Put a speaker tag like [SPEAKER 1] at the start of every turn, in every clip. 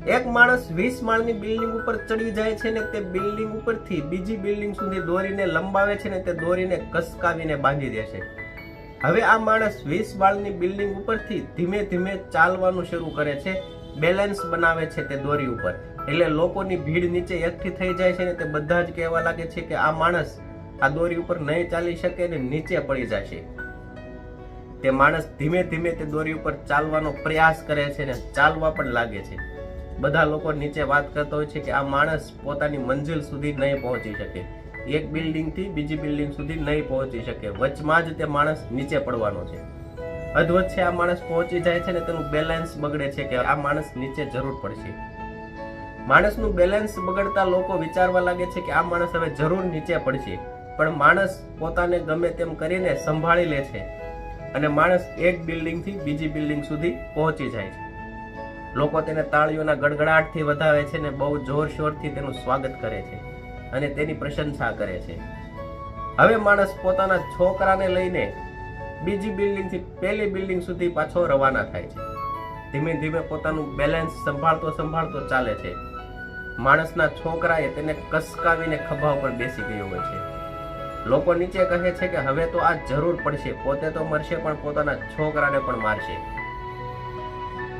[SPEAKER 1] એક માણસ 20 માળની બિલ્ડિંગ ઉપર ચડી જાય છે ને તે બિલ્ડિંગ ઉપરથી બીજી બિલ્ડિંગ સુધી દોરીને લંબાવે છે ને તે દોરીને કસકાવીને બાંધી દે છે. હવે આ માણસ 20 માળની બિલ્ડિંગ ઉપરથી ધીમે ધીમે ચાલવાનું શરૂ કરે છે, બેલેન્સ બનાવે છે તે દોરી ઉપર. એટલે લોકોની ભીડ નીચે એકઠી થઈ જાય છે ને તે બધા જ કહેવા લાગે છે કે આ માણસ આ દોરી ઉપર નહીં ચાલી શકે ને નીચે પડી જશે. તે માણસ ધીમે ધીમે તે દોરી ઉપર ચાલવાનો પ્રયાસ કરે છે ને ચાલવા પણ લાગે છે. બધા લોકો નીચે વાત કરતા હોય છે કે આ માણસ પોતાની મંજિલ સુધી નહીં પહોંચી શકે, એક બિલ્ડિંગ થી બીજી બિલ્ડિંગ સુધી નહીં પહોંચી શકે, વચમાં જ તે માણસ નીચે પડવાનો છે. અધવચ્ચે આ માણસ પહોંચી જાય છે ને તેનું બેલેન્સ બગડે છે કે આ માણસ નીચે જરૂર પડશે. માણસનું બેલેન્સ બગડતા લોકો વિચારવા લાગે છે કે આ માણસ હવે જરૂર નીચે પડશે, પણ માણસ પોતાને ગમે તેમ કરીને સંભાળી લે છે અને માણસ એક બિલ્ડિંગ થી બીજી બિલ્ડિંગ સુધી પહોંચી જાય છે. લોકો તેને તાળીઓના ગડગડાટથી વધાવે છે ને બહુ જોરશોરથી તેનું સ્વાગત કરે છે અને તેની પ્રશંસા કરે છે. હવે માણસ પોતાના છોકરાને લઈને બીજી બિલ્ડિંગ થી પહેલી બિલ્ડિંગ સુધી પાછો રવાના થાય છે. ધીમે ધીમે પોતાનું બેલેન્સ સંભાળતો ચાલે છે. માણસના છોકરાએ તેને કસકાવીને ખભા ઉપર બેસી ગયો હોય છે. લોકો નીચે કહે છે કે હવે તો આ જરૂર પડશે, પોતે તો મરશે પણ પોતાના છોકરાને પણ મારશે.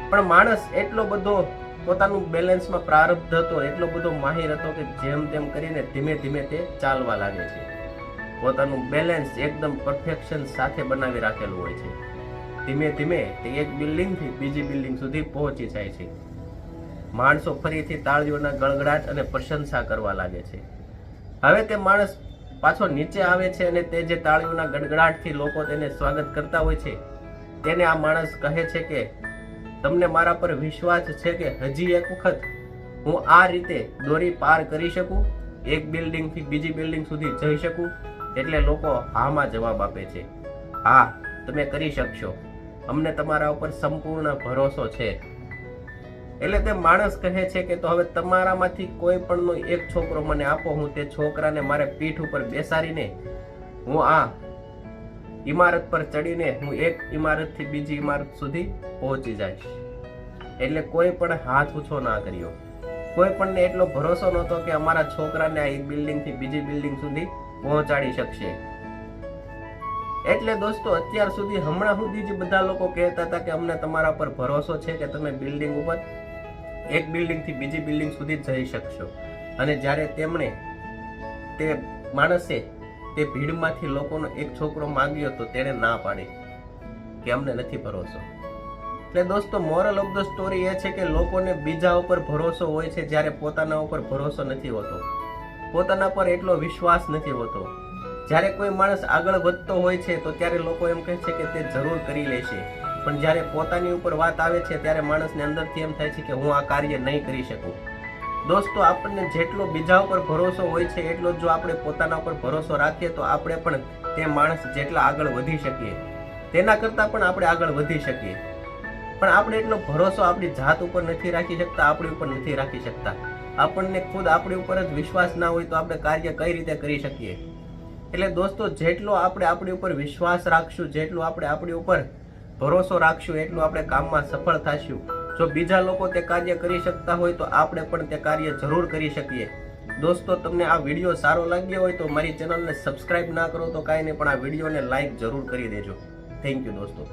[SPEAKER 1] પણ માણસ એટલો બધો પોતાનું બેલેન્સમાં પ્રારબ્ધ હતો, એટલો બધો માહિર હતો કે જેમ તેમ કરીને ધીમે ધીમે તે ચાલવા લાગે છે. પોતાનું બેલેન્સ એકદમ પરફેક્શન સાથે બનાવી રાખેલું હોય છે. ધીમે ધીમે તે એક બિલ્ડિંગ થી બીજી બિલ્ડિંગ સુધી પહોંચી જાય છે. માણસો ફરીથી તાળીઓના ગળગડાટ અને પ્રશંસા કરવા લાગે છે. હવે તે માણસ પાછો નીચે આવે છે અને તે જે તાળીઓના ગડગડાટથી લોકો તેને સ્વાગત કરતા હોય છે તેને આ માણસ કહે છે કે તમને મારા પર વિશ્વાસ છે કે હજી એક વખત હું આ રીતે દોરી પાર કરી શકું, એક બિલ્ડિંગ થી બીજી બિલ્ડિંગ સુધી જઈ શકું? એટલે લોકો હામાં જવાબ આપે છે, હા તમે કરી શકશો, અમને તમારા ઉપર સંપૂર્ણ ભરોસો છે. એટલે તે માણસ કહે છે કે તો હવે તમારામાંથી કોઈ પણ નો એક છોકરો મને આપો, હું તે છોકરાને મારે પીઠ ઉપર બેસાડીને હું આ ઇમારત પર ચડીને હું એક ઇમારત થી બીજી ઇમારત સુધી પહોંચી જઈશ. એટલે કોઈ પણ હાથ ઊંચો ના કર્યો. કોઈ પણ ને એટલો ભરોસો નહોતો કે અમારા છોકરાને આ એક બિલ્ડિંગ થી બીજી બિલ્ડિંગ સુધી પહોંચાડી શકશે. એટલે દોસ્તો અત્યાર સુધી હમણાં સુધી જ બધા લોકો કહેતા હતા કે અમને તમારા પર ભરોસો છે કે તમે બિલ્ડિંગ ઉપર એક બિલ્ડિંગ થી બીજી બિલ્ડિંગ સુધી જઈ શકશો. અને જ્યારે તેમણે તે માણસે તે ભીડમાંથી લોકોનો એક છોકરો માંગ્યો તો તેણે ના પાડી કે અમને નથી ભરોસો. એટલે દોસ્તો મોરલ ઓફ ધ સ્ટોરી એ છે કે લોકોને બીજા ઉપર ભરોસો હોય છે જ્યારે પોતાના ઉપર ભરોસો નથી હોતો, પોતાના પર એટલો વિશ્વાસ નથી હોતો. જ્યારે કોઈ માણસ આગળ વધતો હોય છે તો ત્યારે લોકો એમ કહે છે કે તે જરૂર કરી લેશે, પણ જ્યારે પોતાની ઉપર વાત આવે છે ત્યારે માણસને અંદરથી એમ થાય છે કે હું આ કાર્ય નહીં કરી શકું. દોસ્તો આપણને જેટલો બીજા ઉપર ભરોસો હોય છે એટલો જો આપણે પોતાના ઉપર ભરોસો રાખીએ તો આપણે પણ તે માણસ જેટલા આગળ વધી શકીએ તેના કરતાં પણ આપણે આગળ વધી શકીએ. પણ આપણે એટલો ભરોસો આપણી જાત ઉપર નથી રાખી શકતા, આપણી ઉપર નથી રાખી શકતા. આપણને ખુદ આપણી ઉપર જ વિશ્વાસ ના હોય તો આપણે કાર્ય કઈ રીતે કરી શકીએ? એટલે દોસ્તો જેટલો આપણે આપણી ઉપર વિશ્વાસ રાખશું, જેટલો આપણે આપણી ઉપર ભરોસો રાખશું એટલું આપણે કામમાં સફળ થશું. જો બીજા લોકો તે કાર્ય કરી શકતા હોય તો આપણે પણ તે કાર્ય જરૂર કરી શકીએ. દોસ્તો તમને આ વિડીયો સારો લાગ્યો હોય તો મારી ચેનલને સબસ્ક્રાઇબ ના કરો તો કાંઈ નહીં, પણ આ વિડીયોને લાઈક જરૂર કરી દેજો. થેન્ક યુ દોસ્તો.